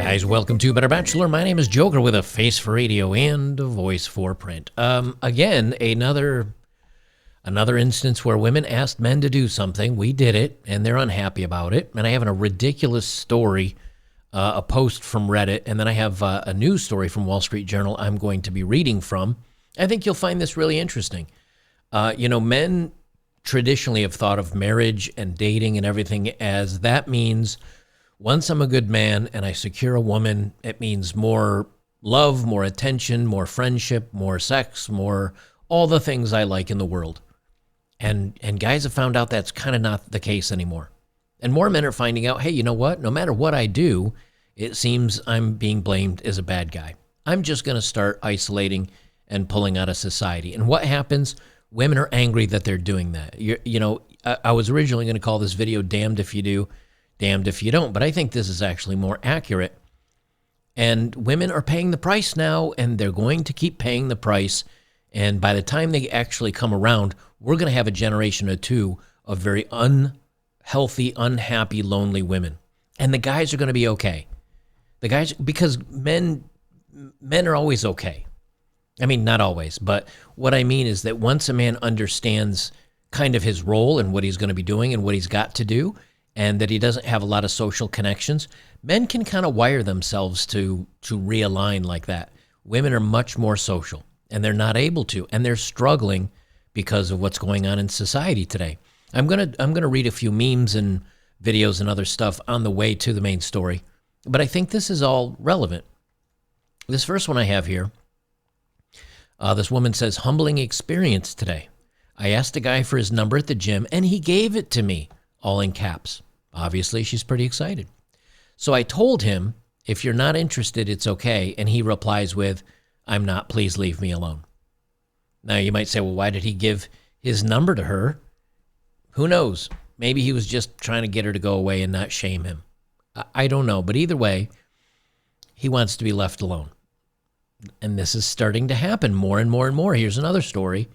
guys, welcome to Better Bachelor. My name is Joker with a face for radio and a voice for print. Again, another instance where women asked men to do something. We did it, and they're unhappy about it. And I have a ridiculous story, a post from Reddit, and then I have a news story from Wall Street Journal I'm going to be reading from. I think you'll find this really interesting. Men traditionally have thought of marriage and dating and everything as that means once I'm a good man and I secure a woman, it means more love, more attention, more friendship, more sex, more all the things I like in the world. And guys have found out that's kind of not the case anymore. And more men are finding out, hey, you know what? No matter what I do, it seems I'm being blamed as a bad guy. I'm just going to start isolating and pulling out of society. And what happens? Women are angry that they're doing that. I was originally going to call this video Damned If You Do, Damned If You Don't, but I think this is actually more accurate. And women are paying the price now, and they're going to keep paying the price. And by the time they actually come around, we're going to have a generation or two of very unhealthy, unhappy, lonely women. And the guys are going to be okay. The guys, because men are always okay. I mean, not always, but what I mean is that once a man understands kind of his role and what he's going to be doing and what he's got to do, and that he doesn't have a lot of social connections, men can kind of wire themselves to realign like that. Women are much more social, and they're not able to, and they're struggling because of what's going on in society today. I'm gonna read a few memes and videos and other stuff on the way to the main story, but I think this is all relevant. This first one I have here, this woman says, humbling experience today. I asked a guy for his number at the gym, and he gave it to me, all in caps. Obviously, she's pretty excited. So I told him, if you're not interested, it's okay. And he replies with, I'm not, please leave me alone. Now, you might say, well, why did he give his number to her? Who knows? Maybe he was just trying to get her to go away and not shame him. I don't know. But either way, he wants to be left alone. And this is starting to happen more and more and more. Here's another story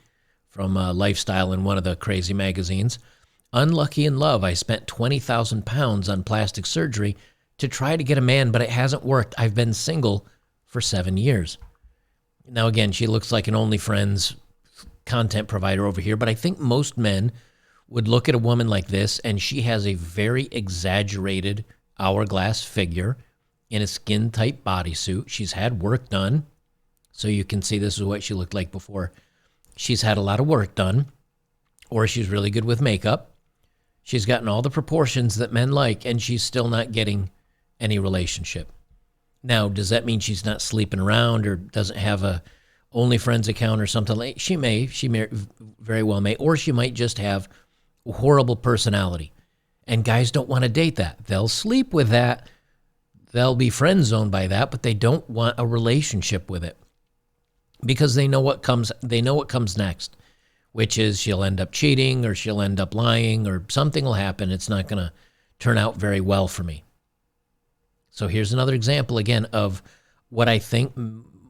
from Lifestyle in one of the crazy magazines. Unlucky in love. I spent 20,000 pounds on plastic surgery to try to get a man, but it hasn't worked. I've been single for 7 years. Now, again, she looks like an OnlyFriends content provider over here, but I think most men would look at a woman like this, and she has a very exaggerated hourglass figure in a skin-tight bodysuit. She's had work done, so you can see this is what she looked like before. She's had a lot of work done, or she's really good with makeup. She's gotten all the proportions that men like, and she's still not getting any relationship. Now, does that mean she's not sleeping around or doesn't have a OnlyFriends account or something like? She may very well may, or she might just have a horrible personality. And guys don't want to date that. They'll sleep with that. They'll be friend zoned by that, but they don't want a relationship with it because they know what comes next, which is she'll end up cheating or she'll end up lying or something will happen. It's not going to turn out very well for me. So here's another example, again, of what I think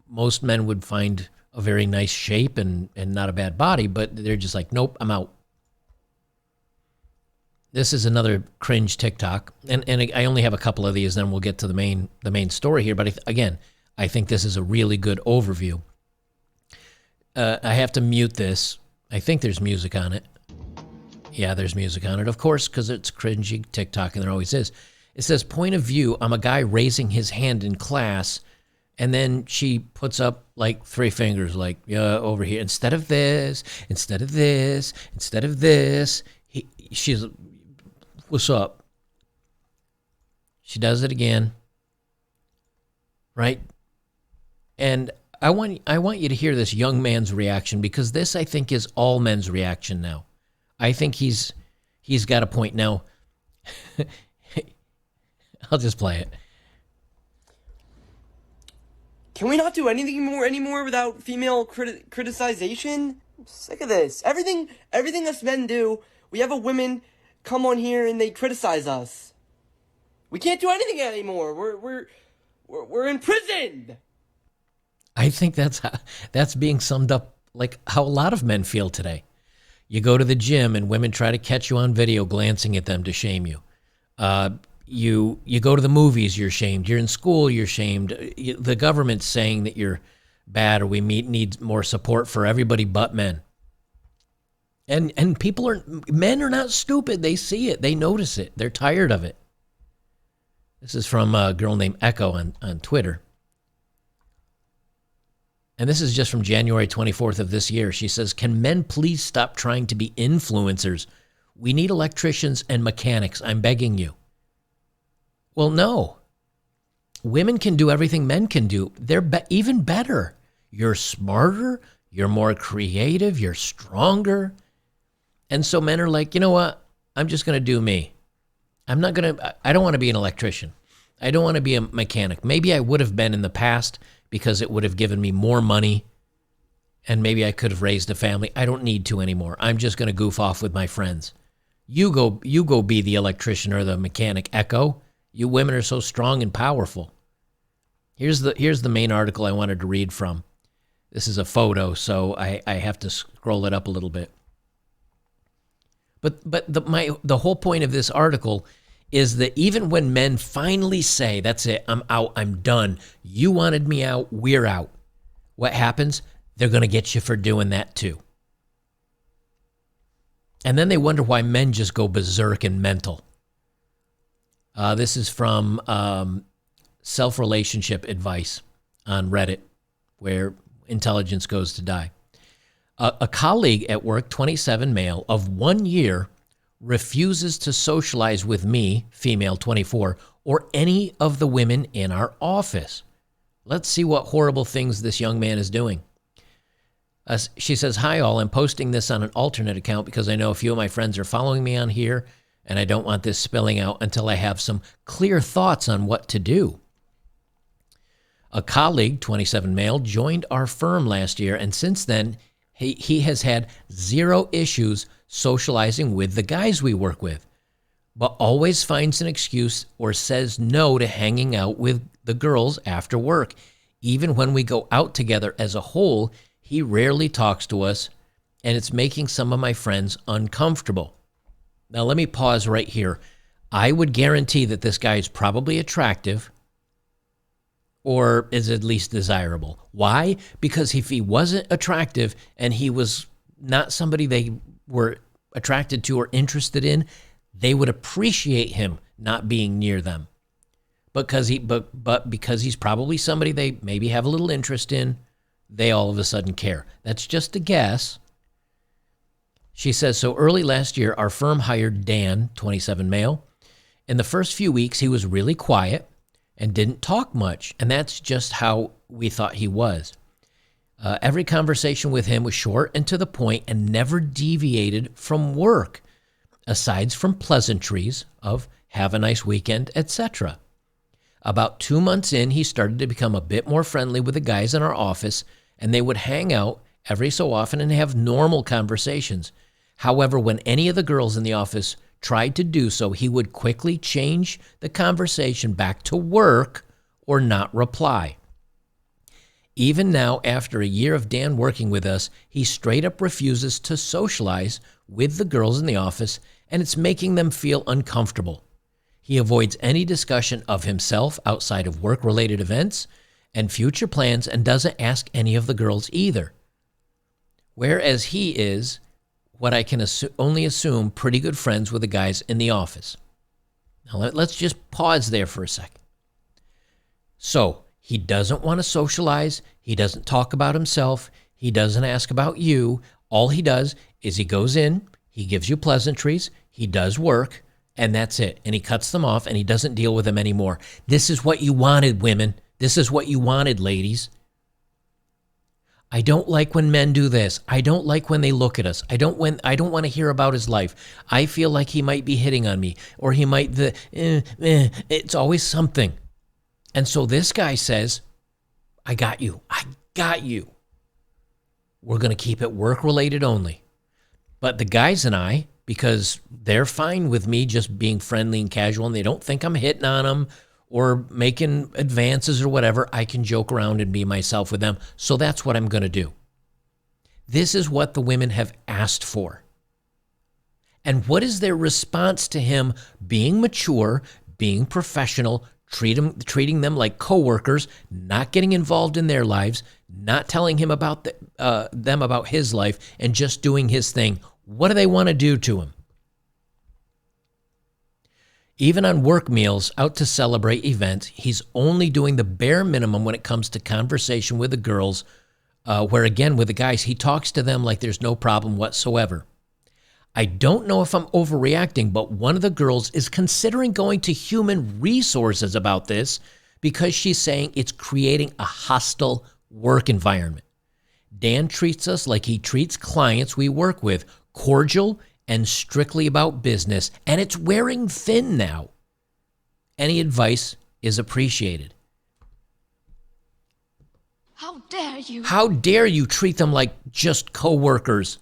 most men would find a very nice shape and not a bad body, but they're just like, nope, I'm out. This is another cringe TikTok, and I only have a couple of these, then we'll get to the main story here. But again, I think this is a really good overview. I have to mute this. I think there's music on it. Yeah, there's music on it, of course, because it's cringy TikTok, and there always is. It says, point of view, I'm a guy raising his hand in class, and then she puts up like 3 fingers, like, yeah, over here. Instead of this, instead of this, instead of this. She's, what's up? She does it again. Right? And I want you to hear this young man's reaction, because this, I think, is all men's reaction now. I think he's got a point now. I'll just play it. Can we not do anything anymore without female criticization? I'm sick of this. Everything us men do, we have a women come on here and they criticize us. We can't do anything anymore. We're imprisoned. I think that's being summed up like how a lot of men feel today. You go to the gym and women try to catch you on video glancing at them to shame you. You go to the movies, you're shamed. You're in school, you're shamed. The government's saying that you're bad, or we need more support for everybody but men. And men are not stupid. They see it. They notice it. They're tired of it. This is from a girl named Echo on Twitter. And this is just from January 24th of this year. She says, "Can men please stop trying to be influencers? We need electricians and mechanics. I'm begging you." Well, no. Women can do everything men can do. They're even better. You're smarter. You're more creative. You're stronger. And so men are like, you know what? I'm just going to do me. I don't want to be an electrician. I don't want to be a mechanic. Maybe I would have been in the past because it would have given me more money and maybe I could have raised a family. I don't need to anymore. I'm just going to goof off with my friends. You go be the electrician or the mechanic, Echo. You women are so strong and powerful. Here's the main article I wanted to read from. This is a photo, so I have to scroll it up a little bit. But the whole point of this article is that even when men finally say, "That's it, I'm out, I'm done. You wanted me out, we're out." What happens? They're going to get you for doing that too. And then they wonder why men just go berserk and mental. This is from Self-Relationship Advice on Reddit, where intelligence goes to die. A colleague at work, 27 male, of 1 year, refuses to socialize with me, female 24, or any of the women in our office. Let's see what horrible things this young man is doing. She says, "Hi all, I'm posting this on an alternate account because I know a few of my friends are following me on here, and I don't want this spilling out until I have some clear thoughts on what to do. A colleague, 27 male, joined our firm last year, and since then, he has had zero issues socializing with the guys we work with, but always finds an excuse or says no to hanging out with the girls after work. Even when we go out together as a whole, he rarely talks to us, and it's making some of my friends uncomfortable." Now, let me pause right here. I would guarantee that this guy is probably attractive or is at least desirable. Why? Because if he wasn't attractive and he was not somebody they were attracted to or interested in, they would appreciate him not being near them. But because he's probably somebody they maybe have a little interest in, they all of a sudden care. That's just a guess. She says, "So early last year, our firm hired Dan, 27 male. In the first few weeks, he was really quiet and didn't talk much, and that's just how we thought he was. Every conversation with him was short and to the point and never deviated from work, aside from pleasantries of have a nice weekend, etc. About 2 months in, he started to become a bit more friendly with the guys in our office, and they would hang out every so often and have normal conversations. However, when any of the girls in the office tried to do so, he would quickly change the conversation back to work or not reply. Even now, after a year of Dan working with us, he straight up refuses to socialize with the girls in the office, and it's making them feel uncomfortable. He avoids any discussion of himself outside of work-related events and future plans and doesn't ask any of the girls either. Whereas he is, what I can only assume, pretty good friends with the guys in the office." Now, let's just pause there for a second. So, he doesn't want to socialize. He doesn't talk about himself. He doesn't ask about you. All he does is he goes in, he gives you pleasantries, he does work, and that's it. And he cuts them off, and he doesn't deal with them anymore. This is what you wanted, women. This is what you wanted, ladies. I don't like when men do this. I don't like when they look at us. I don't want to hear about his life. I feel like he might be hitting on me, or he might it's always something. And so this guy says, "I got you. I got you. We're going to keep it work-related only." But the guys and I, because they're fine with me just being friendly and casual, and they don't think I'm hitting on them or making advances or whatever, I can joke around and be myself with them. So that's what I'm going to do. This is what the women have asked for. And what is their response to him being mature, being professional, treating them like coworkers, not getting involved in their lives, not telling him about them about his life, and just doing his thing. What do they want to do to him? Even on work meals, out to celebrate events, he's only doing the bare minimum when it comes to conversation with the girls, where again, with the guys, he talks to them like there's no problem whatsoever. I don't know if I'm overreacting, but one of the girls is considering going to human resources about this because she's saying it's creating a hostile work environment. Dan treats us like he treats clients we work with, cordial and strictly about business, and it's wearing thin now. Any advice is appreciated. How dare you? How dare you treat them like just coworkers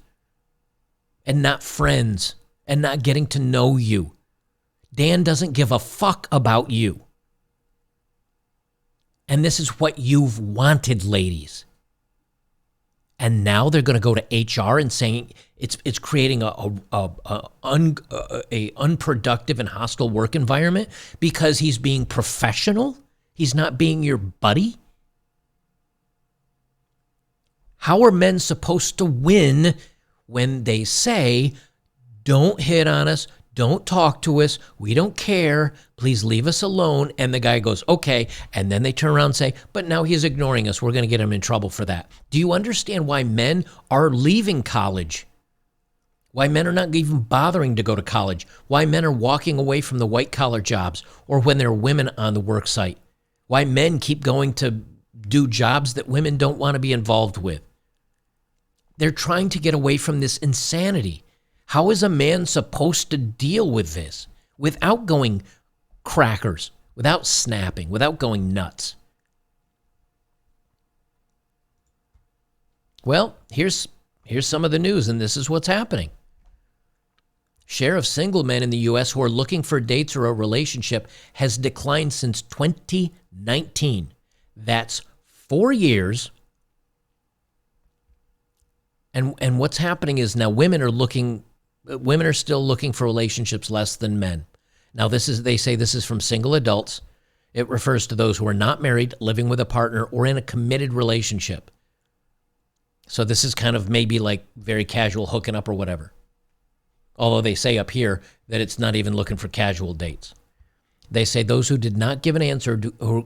and not friends and not getting to know you? Dan doesn't give a fuck about you. And this is what you've wanted, ladies. And now they're going to go to HR and saying it's creating a unproductive and hostile work environment because he's being professional. He's not being your buddy. How are men supposed to win when they say, don't hit on us, don't talk to us, we don't care, please leave us alone, and the guy goes, okay, and then they turn around and say, but now he's ignoring us, we're going to get him in trouble for that. Do you understand why men are leaving college? Why men are not even bothering to go to college? Why men are walking away from the white-collar jobs or when there are women on the work site? Why men keep going to do jobs that women don't want to be involved with? They're trying to get away from this insanity. How is a man supposed to deal with this without going crackers, without snapping, without going nuts? Well, here's some of the news, and this is what's happening. Share of single men in the U.S. who are looking for dates or a relationship has declined since 2019. That's 4 years. And what's happening is now women are still looking for relationships less than men. Now they say this is from single adults. It refers to those who are not married, living with a partner, or in a committed relationship. So this is kind of maybe like very casual hooking up or whatever. Although they say up here that it's not even looking for casual dates. They say those who did not give an answer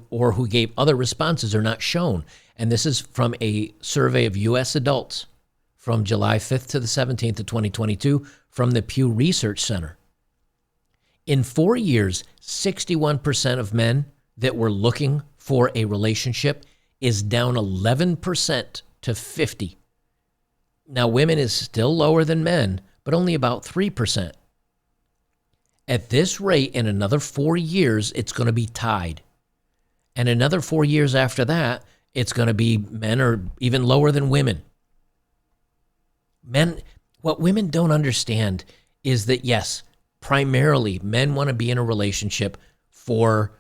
or who gave other responses are not shown. And this is from a survey of U.S. adults from July 5th to the 17th of 2022 from the Pew Research Center. In 4 years, 61% of men that were looking for a relationship is down 11% to 50%. Now, women is still lower than men, but only about 3%. At this rate, in another 4 years, it's going to be tied. And another 4 years after that, it's going to be men are even lower than women. Men, what women don't understand is that, yes, primarily men want to be in a relationship for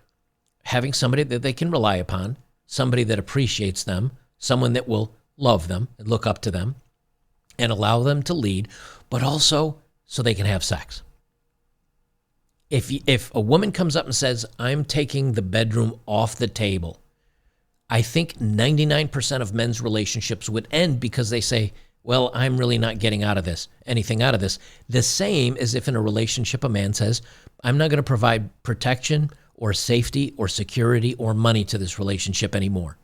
having somebody that they can rely upon, somebody that appreciates them, someone that will love them and look up to them and allow them to lead, but also so they can have sex. If a woman comes up and says, I'm taking the bedroom off the table, I think 99% of men's relationships would end because they say, well, I'm really not getting anything out of this. The same as if in a relationship a man says, I'm not going to provide protection or safety or security or money to this relationship anymore.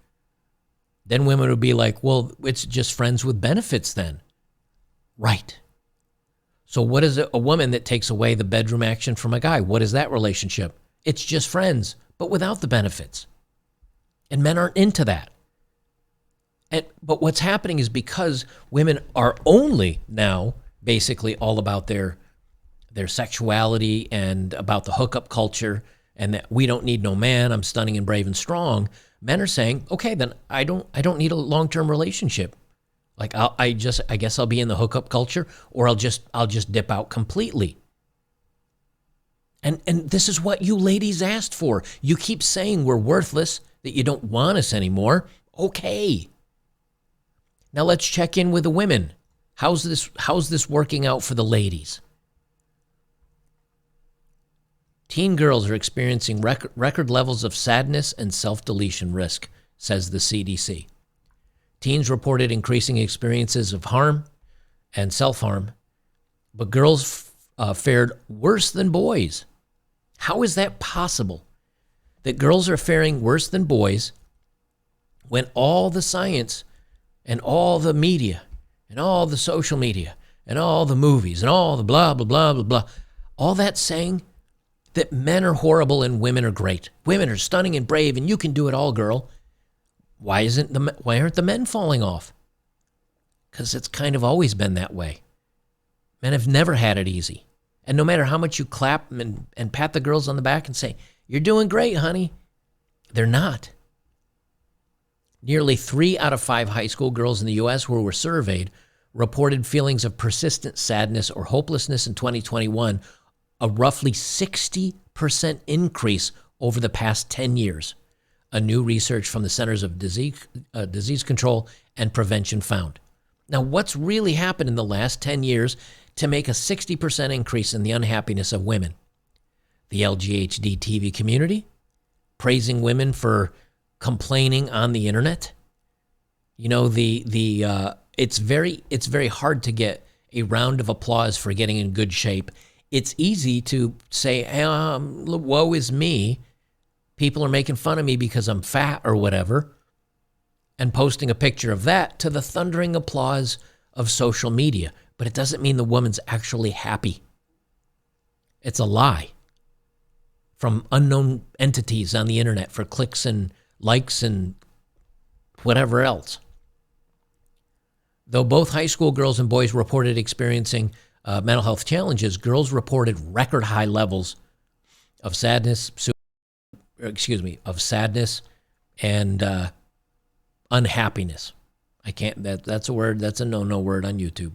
Then women would be like, well, it's just friends with benefits then. Right. So what is a woman that takes away the bedroom action from a guy? What is that relationship? It's just friends, but without the benefits. And men aren't into that. But what's happening is because women are only now basically all about their sexuality and about the hookup culture and that we don't need no man, I'm stunning and brave and strong, men are saying, okay, then I don't need a long-term relationship. Like I guess I'll be in the hookup culture or I'll just dip out completely. And this is what you ladies asked for. You keep saying we're worthless, that you don't want us anymore. Okay. Now let's check in with the women. How's this working out for the ladies? Teen girls are experiencing record levels of sadness and self-deletion risk, says the CDC. Teens reported increasing experiences of harm and self-harm, but girls fared worse than boys. How is that possible? That girls are faring worse than boys when all the science and all the media and all the social media and all the movies and all the blah, blah, blah, blah, blah, all that's saying that men are horrible and women are great. Women are stunning and brave and you can do it all, girl. Why aren't the men falling off? Because it's kind of always been that way. Men have never had it easy. And no matter how much you clap and pat the girls on the back and say, "You're doing great, honey," they're not. Nearly 3 out of 5 high school girls in the U.S. who were surveyed reported feelings of persistent sadness or hopelessness in 2021, a roughly 60% increase over the past 10 years. A new research from the Centers of Disease Control and Prevention found. Now, what's really happened in the last 10 years to make a 60% increase in the unhappiness of women? The LGHD TV community praising women for complaining on the internet. You know, it's very hard to get a round of applause for getting in good shape. It's easy to say, woe is me. People are making fun of me because I'm fat or whatever, and posting a picture of that to the thundering applause of social media. But it doesn't mean the woman's actually happy. It's a lie from unknown entities on the internet for clicks and likes and whatever else. Though both high school girls and boys reported experiencing mental health challenges, girls reported record high levels of sadness, and unhappiness. I can't. That's a word. That's a no word on YouTube.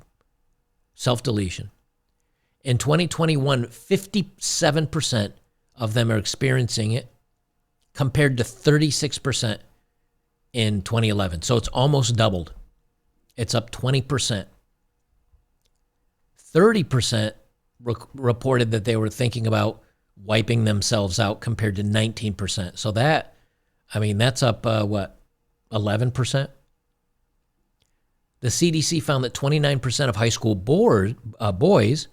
Self-deletion. In 2021, 57% of them are experiencing it, compared to 36% in 2011. So it's almost doubled. It's up 20%. 30% reported that they were thinking about wiping themselves out, compared to 19%. So that's up, 11%? The CDC found that 29% of high school boys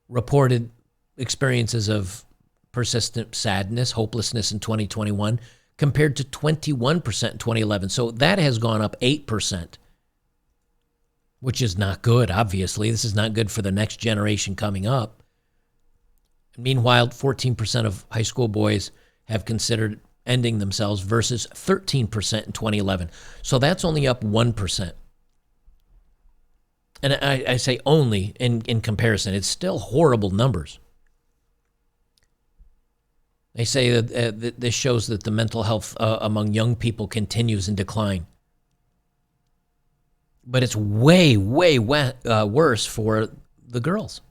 reported experiences of persistent sadness, hopelessness in 2021, compared to 21% in 2011. So that has gone up 8%, which is not good, obviously. This is not good for the next generation coming up. Meanwhile, 14% of high school boys have considered ending themselves versus 13% in 2011. So that's only up 1%. And I say only in comparison. It's still horrible numbers. They say that this shows that the mental health among young people continues in decline. But it's way worse for the girls.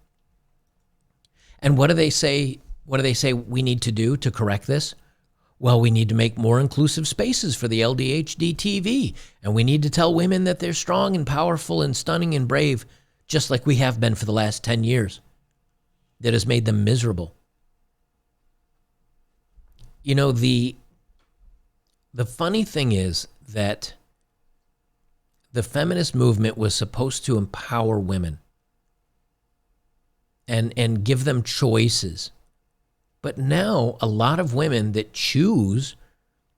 And what do they say? What do they say we need to do to correct this? Well, we need to make more inclusive spaces for the LDHD TV. And we need to tell women that they're strong and powerful and stunning and brave, just like we have been for the last 10 years. That has made them miserable. You know, the funny thing is that the feminist movement was supposed to empower women and give them choices. But now a lot of women that choose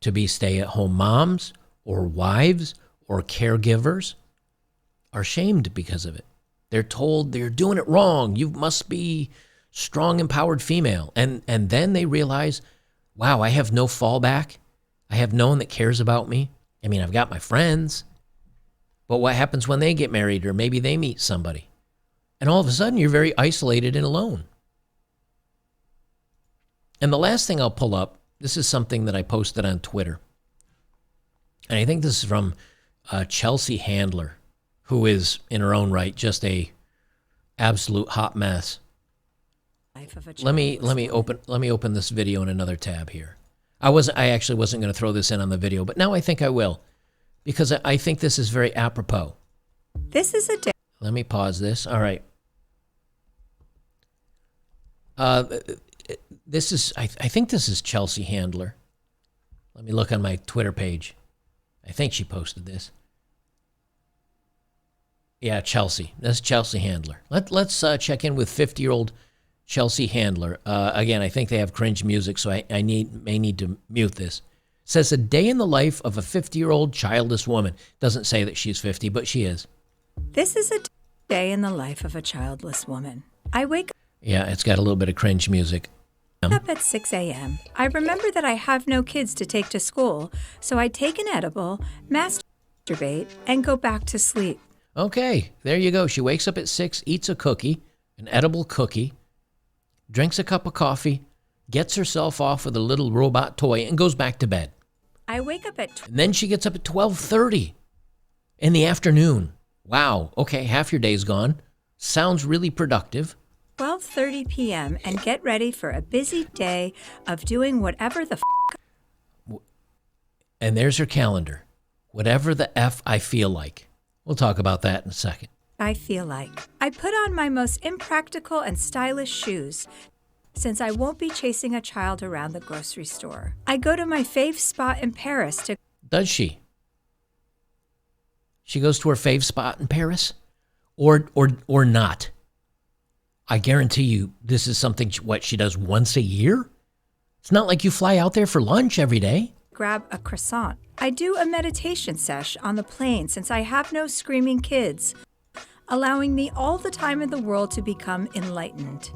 to be stay-at-home moms or wives or caregivers are shamed because of it. They're told they're doing it wrong. You must be strong, empowered female. And then they realize, wow, I have no fallback. I have no one that cares about me. I mean, I've got my friends. But what happens when they get married or maybe they meet somebody? And all of a sudden, you're very isolated and alone. And the last thing I'll pull up, this is something that I posted on Twitter. And I think this is from Chelsea Handler, who is, in her own right, just a absolute hot mess. Let me open this video in another tab here. I actually wasn't going to throw this in on the video, but now I think I will, because I think this is very apropos. This is a day. Let me pause this. All right. I think this is Chelsea Handler. Let me look on my Twitter page. I think she posted this. Yeah, Chelsea. That's Chelsea Handler. Let's check in with 50-year-old Chelsea Handler. Again, I think they have cringe music, so I may need to mute this. It says a day in the life of a 50-year-old childless woman. Doesn't say that she's 50, but she is. This is a day in the life of a childless woman. I wake Yeah, it's got a little bit of cringe music. up at 6 a.m. I remember that I have no kids to take to school, so I take an edible, masturbate, and go back to sleep. Okay, there you go. She wakes up at 6, eats a cookie, an edible cookie, drinks a cup of coffee, gets herself off with a little robot toy, and goes back to bed. I wake up at And then she gets up at 12:30 in the afternoon. Wow, okay, half your day's gone. Sounds really productive. 12:30 p.m. and get ready for a busy day of doing whatever the And there's her calendar. Whatever the F I feel like. We'll talk about that in a second. I feel like. I put on my most impractical and stylish shoes since I won't be chasing a child around the grocery store. I go to my fave spot in Paris to Does she? She goes to her fave spot in Paris? Or not? I guarantee you this is something what she does once a year? It's not like you fly out there for lunch every day. grab a croissant. I do a meditation sesh on the plane since I have no screaming kids, allowing me all the time in the world to become enlightened.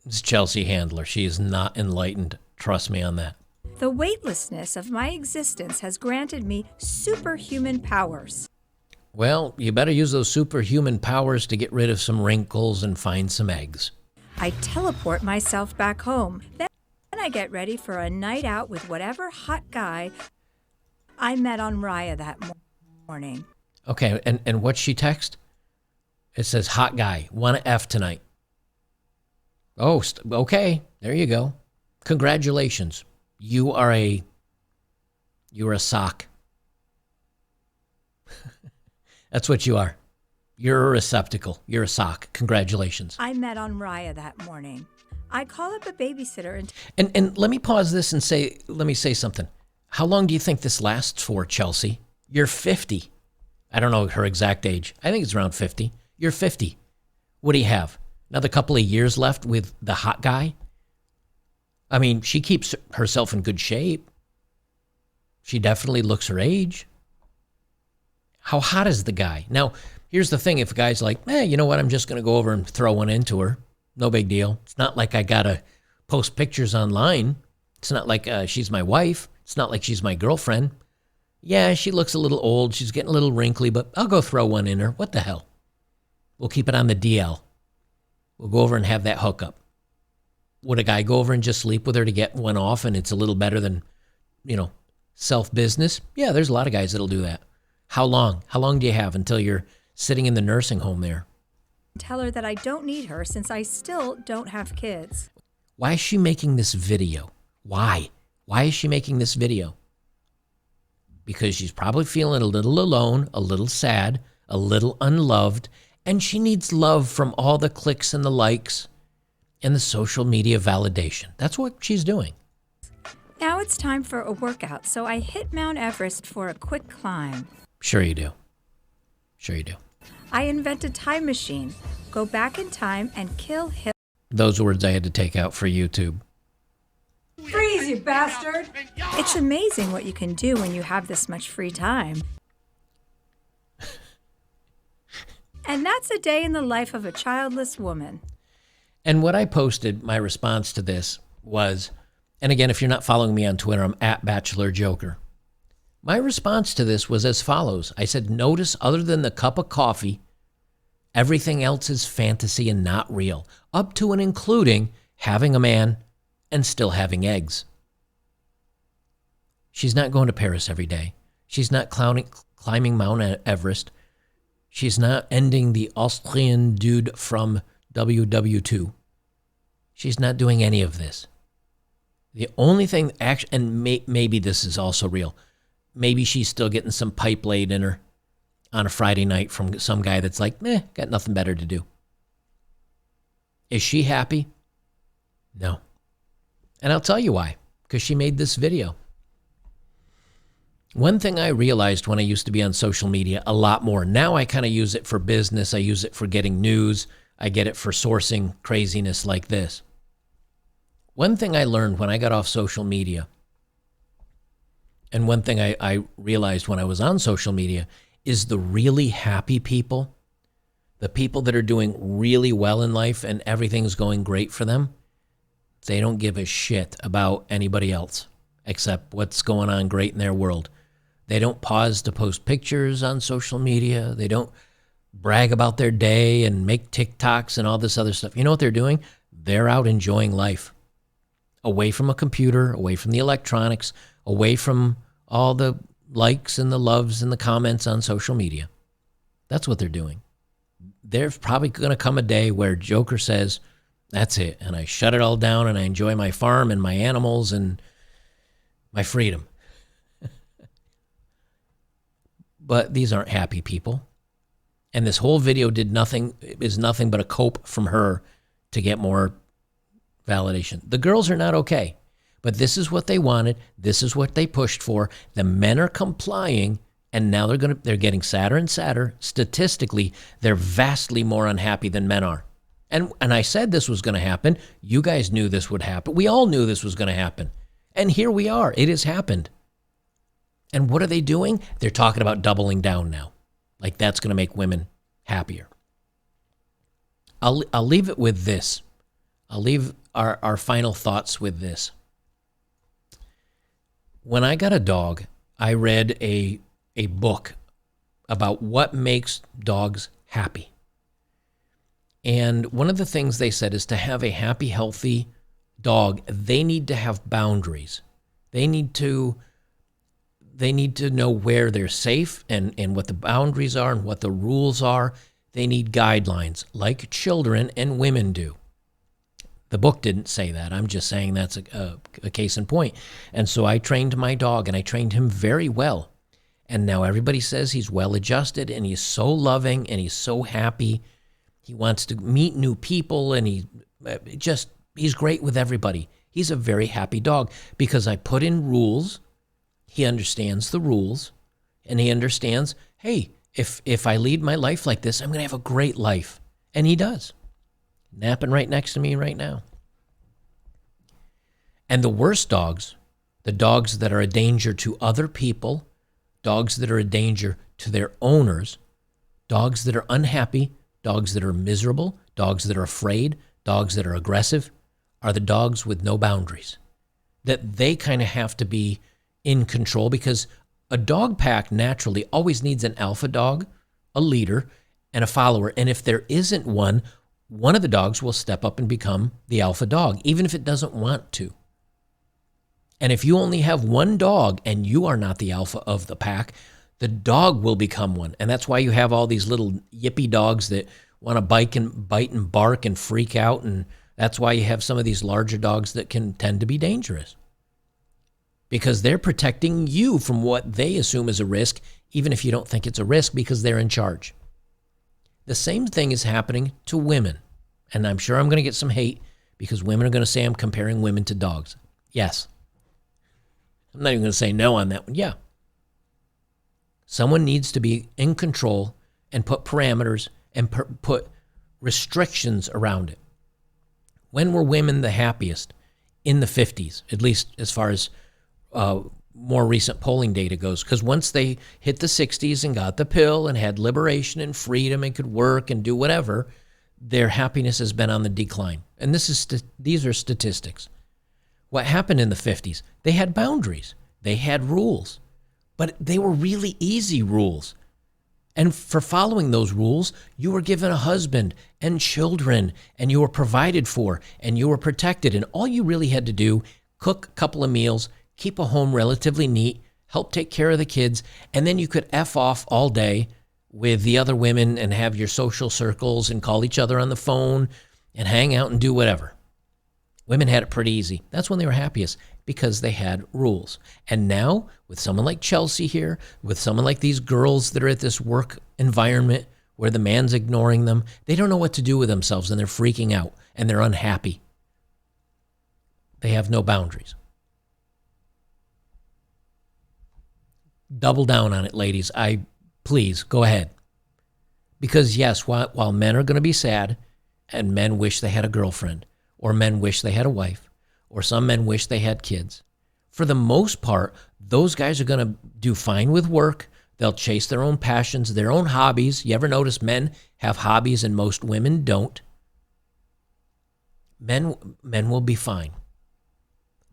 It's Chelsea Handler. She is not enlightened. Trust me on that. The weightlessness of my existence has granted me superhuman powers. Well, you better use those superhuman powers to get rid of some wrinkles and find some eggs. I teleport myself back home. Then I get ready for a night out with whatever hot guy I met on Raya that morning. Okay, and what's she text? It says, hot guy, want to F tonight. Oh, okay, there you go. Congratulations. You're a sock. That's what you are. You're a receptacle. You're a sock. Congratulations. I met on Raya that morning. I call up a babysitter And let me pause this and let me say something. How long do you think this lasts for, Chelsea? You're 50. I don't know her exact age. I think it's around 50. You're 50. What do you have? Another couple of years left with the hot guy? I mean, she keeps herself in good shape. She definitely looks her age. How hot is the guy? Now, here's the thing. If a guy's like, you know what? I'm just going to go over and throw one into her. No big deal. It's not like I got to post pictures online. It's not like she's my wife. It's not like she's my girlfriend. Yeah, she looks a little old. She's getting a little wrinkly, but I'll go throw one in her. What the hell? We'll keep it on the DL. We'll go over and have that hookup. Would a guy go over and just sleep with her to get one off and it's a little better than, self-business? Yeah, there's a lot of guys that'll do that. How long? How long do you have until you're sitting in the nursing home there? tell her that I don't need her since I still don't have kids. Why is she making this video? Why? Why is she making this video? Because she's probably feeling a little alone, a little sad, a little unloved, and she needs love from all the clicks and the likes and the social media validation. That's what she's doing. Now it's time for a workout, so I hit Mount Everest for a quick climb. Sure you do. Sure you do. I invent a time machine, go back in time and kill Hitler. Those words I had to take out for YouTube. Freeze, you bastard! It's amazing what you can do when you have this much free time. And that's a day in the life of a childless woman. And what I posted, my response to this was, and again, if you're not following me on Twitter, I'm at Bachelor Joker. My response to this was as follows. I said, notice other than the cup of coffee, everything else is fantasy and not real, up to and including having a man and still having eggs. She's not going to Paris every day. She's not climbing Mount Everest. She's not ending the Austrian dude from WW2. She's not doing any of this. The only thing, and maybe this is also real, maybe she's still getting some pipe laid in her on a Friday night from some guy that's like, got nothing better to do. Is she happy? No. And I'll tell you why, because she made this video. One thing I realized when I used to be on social media a lot more, now I kind of use it for business. I use it for getting news. I get it for sourcing craziness like this. One thing I learned when I got off social media, and one thing I realized when I was on social media, is the really happy people, the people that are doing really well in life and everything's going great for them, they don't give a shit about anybody else except what's going on great in their world. They don't pause to post pictures on social media. They don't brag about their day and make TikToks and all this other stuff. You know what they're doing? They're out enjoying life. Away from a computer, away from the electronics, away from all the likes and the loves and the comments on social media. That's what they're doing. There's probably going to come a day where Joker says, that's it, and I shut it all down and I enjoy my farm and my animals and my freedom. But these aren't happy people. And this whole video is nothing but a cope from her to get more validation. The girls are not okay, but this is what they wanted. This is what they pushed for. The men are complying, and now they're getting sadder and sadder. Statistically, they're vastly more unhappy than men are. And I said this was going to happen. You guys knew this would happen. We all knew this was going to happen. And here we are. It has happened. And what are they doing? They're talking about doubling down now. Like that's going to make women happier. I'll leave it with this. I'll leave our final thoughts with this. When I got a dog, I read a book about what makes dogs happy. And one of the things they said is to have a happy, healthy dog, they need to have boundaries. They need to know where they're safe and what the boundaries are and what the rules are. They need guidelines like children and women do. The book didn't say that. I'm just saying that's a case in point. And so I trained my dog, and I trained him very well. And now everybody says he's well-adjusted, and he's so loving, and he's so happy. He wants to meet new people, and he's great with everybody. He's a very happy dog because I put in rules. He understands the rules, and he understands, hey, if I lead my life like this, I'm going to have a great life. And he does. Napping right next to me right now. And the worst dogs, the dogs that are a danger to other people, dogs that are a danger to their owners, dogs that are unhappy, dogs that are miserable, dogs that are afraid, dogs that are aggressive, are the dogs with no boundaries. That they kind of have to be in control because a dog pack naturally always needs an alpha dog, a leader, and a follower. And if there isn't one of the dogs will step up and become the alpha dog, even if it doesn't want to. And if you only have one dog and you are not the alpha of the pack, the dog will become one. And that's why you have all these little yippy dogs that want to bite and bark and freak out. And that's why you have some of these larger dogs that can tend to be dangerous. Because they're protecting you from what they assume is a risk, even if you don't think it's a risk because they're in charge. The same thing is happening to women. And I'm sure I'm going to get some hate because women are going to say I'm comparing women to dogs. Yes. I'm not even going to say no on that one. Yeah. Someone needs to be in control and put parameters and put restrictions around it. When were women the happiest? In the 50s, at least as far as more recent polling data goes, because once they hit the 60s and got the pill and had liberation and freedom and could work and do whatever, their happiness has been on the decline. And these are statistics. What happened in the 50s? They had boundaries. They had rules. But they were really easy rules. And for following those rules, you were given a husband and children, and you were provided for, and you were protected. And all you really had to do, cook a couple of meals, keep a home relatively neat, help take care of the kids, and then you could F off all day with the other women and have your social circles and call each other on the phone and hang out and do whatever. Women had it pretty easy. That's when they were happiest because they had rules. And now with someone like Chelsea here, with someone like these girls that are at this work environment where the man's ignoring them, they don't know what to do with themselves and they're freaking out and they're unhappy. They have no boundaries. Double down on it, ladies. Please, go ahead. Because yes, while men are going to be sad, and men wish they had a girlfriend, or men wish they had a wife, or some men wish they had kids, for the most part, those guys are going to do fine with work. They'll chase their own passions, their own hobbies. You ever notice men have hobbies and most women don't? Men will be fine.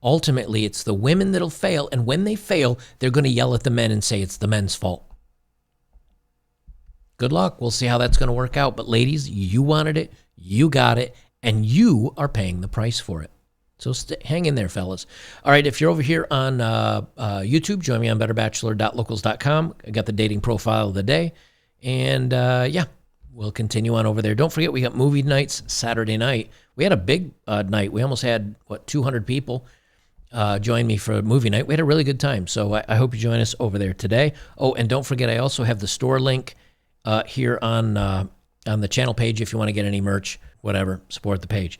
Ultimately, it's the women that'll fail, and when they fail, they're going to yell at the men and say it's the men's fault. Good luck. We'll see how that's going to work out. But ladies, you wanted it, you got it, and you are paying the price for it. So hang in there, fellas. All right, if you're over here on YouTube, join me on betterbachelor.locals.com. I got the dating profile of the day. And yeah, we'll continue on over there. Don't forget, we got movie nights Saturday night. We had a big night. We almost had, 200 people join me for movie night. We had a really good time. So I hope you join us over there today. Oh, and don't forget, I also have the store link here on the channel page if you want to get any merch, whatever, support the page.